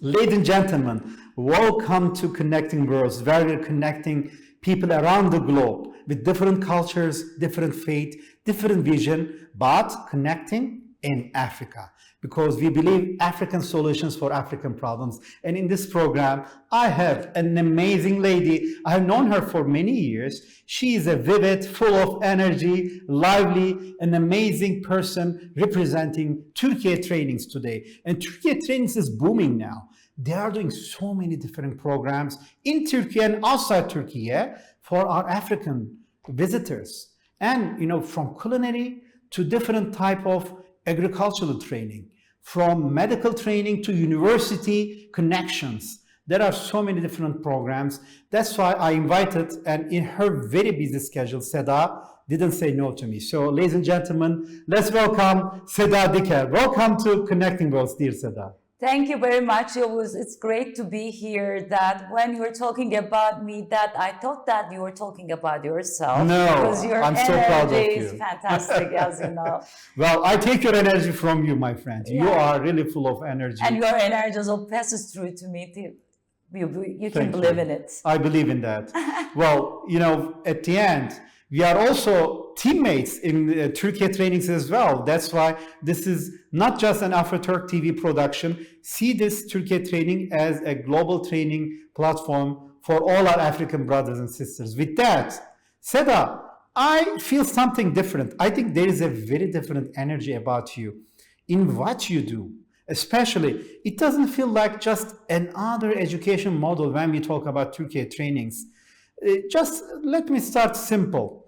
Ladies and gentlemen, welcome to Connecting Worlds, where we're connecting people around the globe with different cultures, different faith, different vision, but connecting in Africa. Because we believe African solutions for African problems. And in this program, I have an amazing lady. I have known her for many years. She is a vivid, full of energy, lively, an amazing person representing Türkiye Trainings today. And Türkiye Trainings is booming now. They are doing so many different programs in Turkey and outside Turkey for our African visitors. And, from culinary to different type of agricultural training, from medical training to university connections. There are so many different programs. That's why I invited, and in her very busy schedule, Seda didn't say no to me. So, ladies and gentlemen, let's welcome Seda Diker. Welcome to Connecting Worlds, dear Seda. Thank you very much, Yavuz. It's great to be here. That when you were talking about me, that I thought that you were talking about yourself. No, because your I'm so proud of you. energy is fantastic, as you know. Well, I take your energy from you, my friend. Yeah. You are really full of energy. And your energy also passes through to me. You can believe in it. I believe in that. Well, at the end, we are also teammates in Türkiye Trainings as well. That's why this is not just an AFROTURK TV production. See this Türkiye Training as a global training platform for all our African brothers and sisters. With that, Seda, I feel something different. I think there is a very different energy about you in what you do. Especially, it doesn't feel like just another education model when we talk about Türkiye Trainings. Just let me start simple.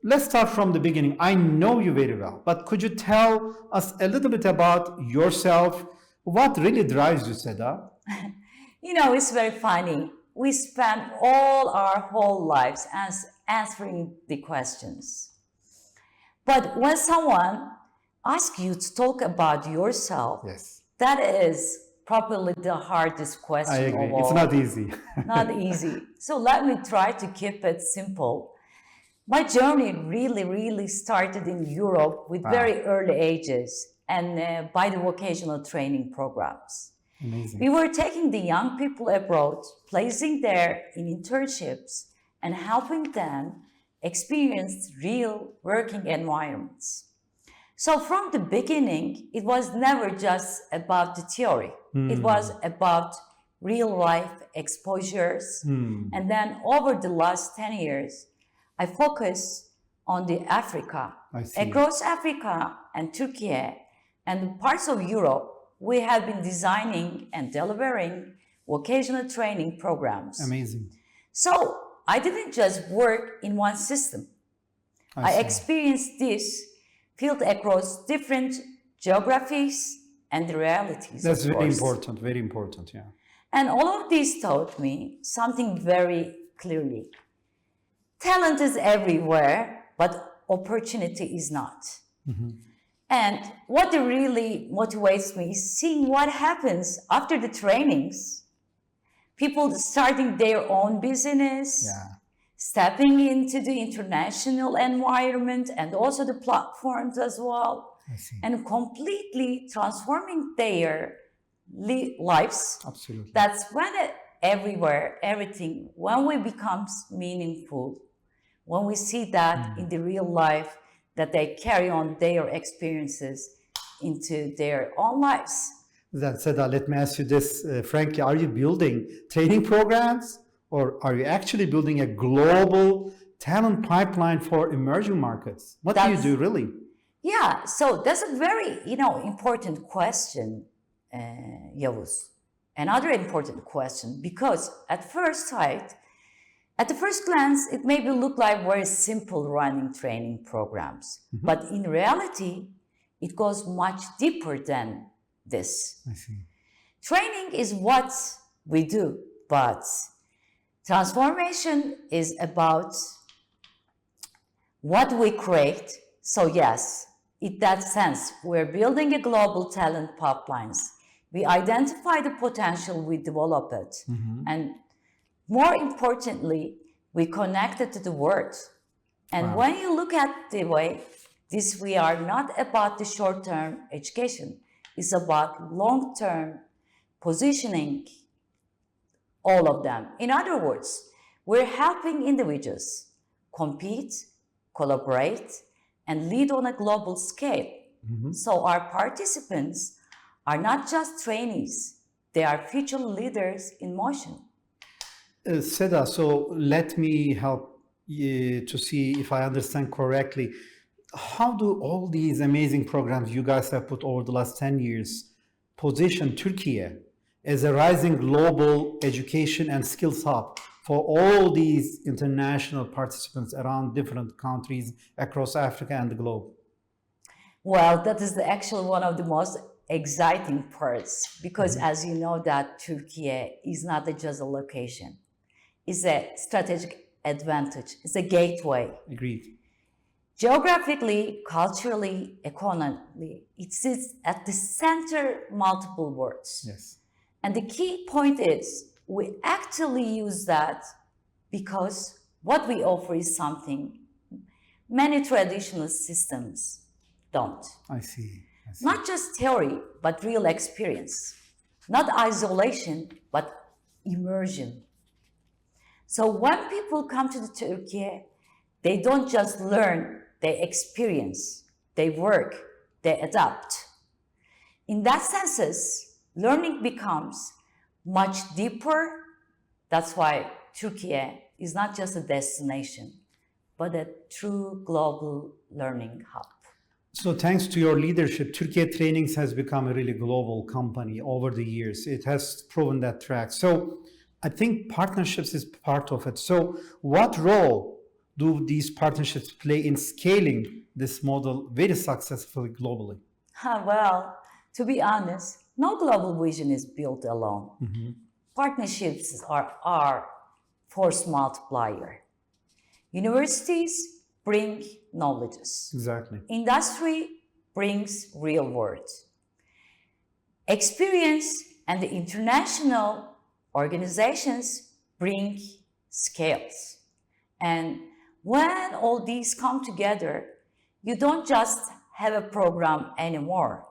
Let's start from the beginning. I know you very well, but could you tell us a little bit about yourself? What really drives you, Seda? It's very funny. We spend all our whole lives answering the questions. But when someone asks you to talk about yourself, yes, that is probably the hardest question I agree. of all. It's not easy. Not easy. So let me try to keep it simple. My journey really started in Europe with very early ages and by the vocational training programs. Amazing. We were taking the young people abroad, placing them in internships and helping them experience real working environments. So from the beginning, it was never just about the theory. It was about real life exposures. And then over the last 10 years, I focus on the Africa. Across Africa and Turkey and parts of Europe, we have been designing and delivering vocational training programs. Amazing. So I didn't just work in one system. I experienced this field across different geographies and realities. That's very important, yeah. And all of this taught me something very clearly. Talent is everywhere, but opportunity is not. And what really motivates me is seeing what happens after the trainings. People starting their own business, stepping into the international environment and also the platforms as well, and completely transforming their lives. Absolutely. That's when everything, when we becomes meaningful, when we see that in the real life, that they carry on their experiences into their own lives. Then, Seda, let me ask you this, frankly, are you building training programs or are you actually building a global talent pipeline for emerging markets? What do you do really? Yeah, so that's a very, important question, Yavuz. Another important question, because at the first glance, it may look like very simple running training programs, but in reality, it goes much deeper than this. I see. Training is what we do, but transformation is about what we create. So yes, in that sense, we're building a global talent pipelines. We identify the potential, we develop it, and more importantly, we connect it to the world. And when you look at the way we are not about the short-term education, it's about long-term positioning all of them. In other words, we're helping individuals compete, collaborate, and lead on a global scale. So our participants are not just trainees, they are future leaders in motion. Seda, so let me help you to see if I understand correctly. How do all these amazing programs you guys have put over the last 10 years position Türkiye as a rising global education and skills hub for all these international participants around different countries across Africa and the globe? Well, that is actually one of the most exciting parts because as you know that Türkiye is not just a location. It's a strategic advantage. It's a gateway. Agreed. Geographically, culturally, economically, it sits at the center multiple worlds. Yes. And the key point is we actually use that because what we offer is something many traditional systems don't. I see. Not just theory, but real experience. Not isolation, but immersion. So when people come to Turkey, they don't just learn, they experience, they work, they adapt. In that sense, learning becomes much deeper. That's why Turkey is not just a destination, but a true global learning hub. So thanks to your leadership, Türkiye Trainings has become a really global company over the years. It has proven that track. So I think partnerships is part of it. So what role do these partnerships play in scaling this model very successfully globally? Well, to be honest, no global vision is built alone. Partnerships are our force multiplier. Universities bring knowledges. Exactly. Industry brings real world. Experience and the international organizations bring scales. And when all these come together, you don't just have a program anymore.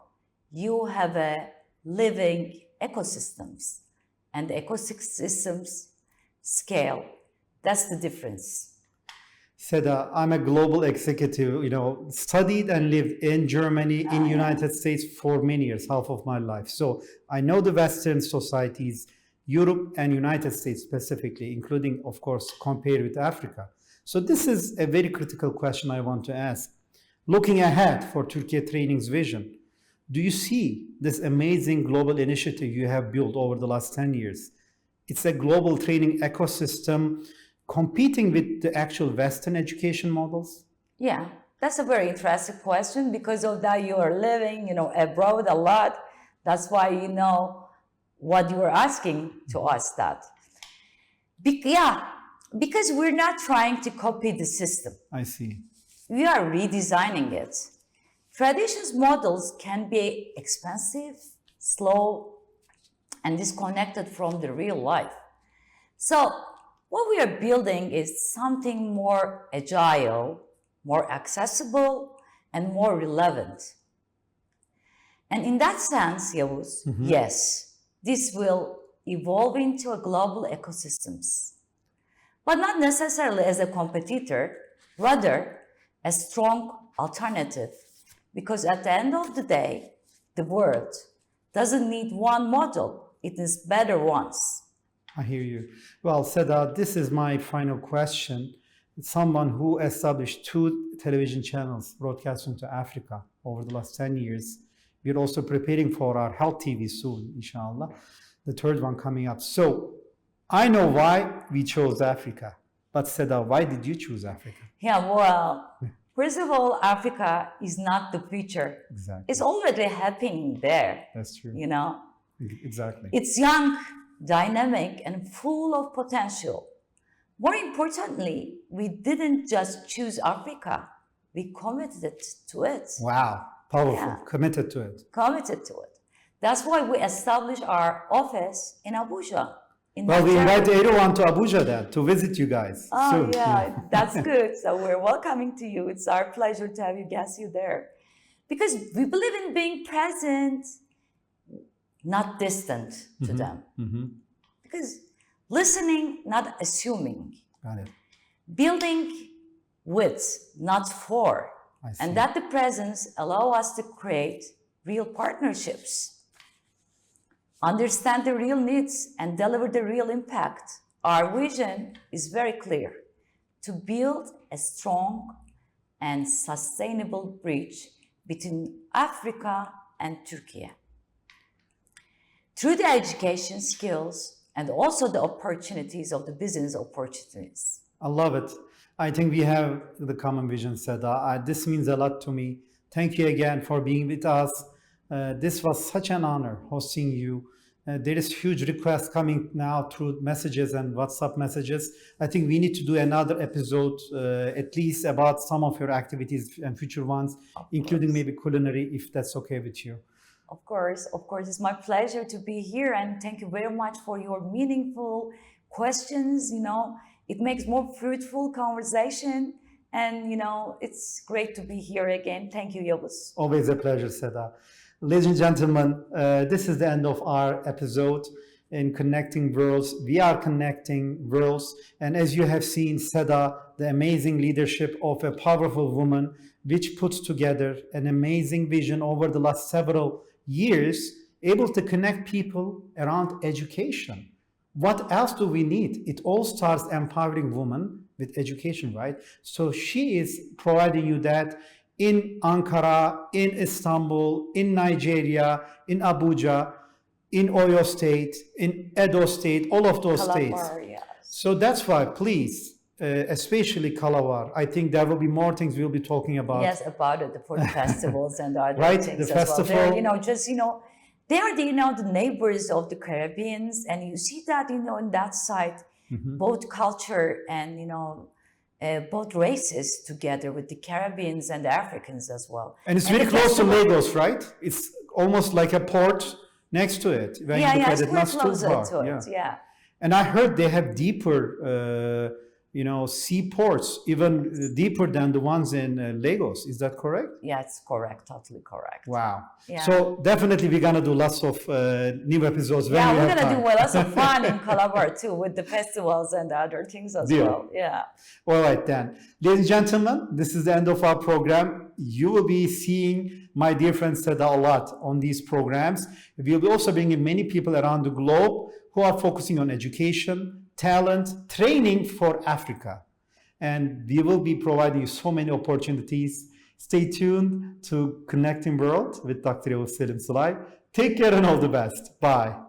You have a living ecosystems. And the ecosystems scale. That's the difference. Seda, I'm a global executive, studied and lived in Germany, in United States for many years, half of my life. So I know the Western societies, Europe and United States specifically, including, of course, compared with Africa. So this is a very critical question I want to ask. Looking ahead for Türkiye Training's vision, do you see this amazing global initiative you have built over the last 10 years? It's a global training ecosystem competing with the actual Western education models? Yeah, that's a very interesting question. Because of that, you are living, abroad a lot. That's why you know what you are asking to us that. Because we're not trying to copy the system. I see. We are redesigning it. Traditional models can be expensive, slow, and disconnected from the real life. So what we are building is something more agile, more accessible, and more relevant. And in that sense, Yavuz, yes, this will evolve into a global ecosystems, but not necessarily as a competitor, rather a strong alternative, because at the end of the day, the world doesn't need one model, it needs better ones. I hear you. Well, Seda, this is my final question. Someone who established 2 television channels broadcasting to Africa over the last 10 years. We're also preparing for our health TV soon, inshallah. The 3rd one coming up. So I know why we chose Africa. But Seda, why did you choose Africa? Yeah, well, first of all, Africa is not the future. Exactly. It's already happening there. That's true. Exactly. It's young, dynamic, and full of potential. More importantly, we didn't just choose Africa, we committed to it. Wow, powerful. Yeah. Committed to it. Committed to it. That's why we established our office in Abuja. Well, we invite everyone to Abuja then to visit you guys. Oh, soon. yeah, that's good. So we're welcoming to you. It's our pleasure to have you guest you there. Because we believe in being present, not distant to them. Because listening, not assuming. Got it. Building with, not for. I see. And that the presence allow us to create real partnerships, understand the real needs, and deliver the real impact. Our vision is very clear: to build a strong and sustainable bridge between Africa and Turkey. Through the education skills and also the opportunities of the business opportunities. I love it. I think we have the common vision, Seda. This means a lot to me. Thank you again for being with us. This was such an honor hosting you. There is huge requests coming now through messages and WhatsApp messages. I think we need to do another episode, at least about some of your activities and future ones, including maybe culinary, if that's okay with you. Of course, it's my pleasure to be here, and thank you very much for your meaningful questions. It makes more fruitful conversation, and it's great to be here again. Thank you, Yavuz. Always a pleasure, Seda. Ladies and gentlemen, this is the end of our episode in Connecting Worlds. We are connecting worlds, and as you have seen, Seda, the amazing leadership of a powerful woman, which puts together an amazing vision over the last several years, able to connect people around education. What else do we need? It all starts empowering women with education, right? So she is providing you that in Ankara, in Istanbul, in Nigeria, in Abuja, in Oyo State, in Edo State, all of those states. Yes. So that's why, please, especially Kalawar, I think there will be more things we'll be talking about. Yes, about it, for the festivals and other right? things The as festival. Well. They are the neighbors of the Caribbeans, and you see that in that side, both culture and both races together with the Caribbeans and the Africans as well. And it's very close to Lagos, right? It's almost like a port next to it. When you look at it's it, quite not too closer far. to it. Yeah. And I heard they have deeper, seaports, even deeper than the ones in Lagos. Is that correct? Yeah, it's correct. Totally correct. Wow. Yeah. So definitely we're going to do lots of new episodes when we we're have going to time. do lots of fun in Calabar too, with the festivals and other things as Deal. well. Yeah. All right then. Ladies and gentlemen, this is the end of our program. You will be seeing my dear friend Seda a lot on these programs. We'll be also bringing many people around the globe who are focusing on education, talent, training for Africa. And we will be providing you so many opportunities. Stay tuned to Connecting World with Dr. Yavuz Sılay. Take care and all the best. Bye.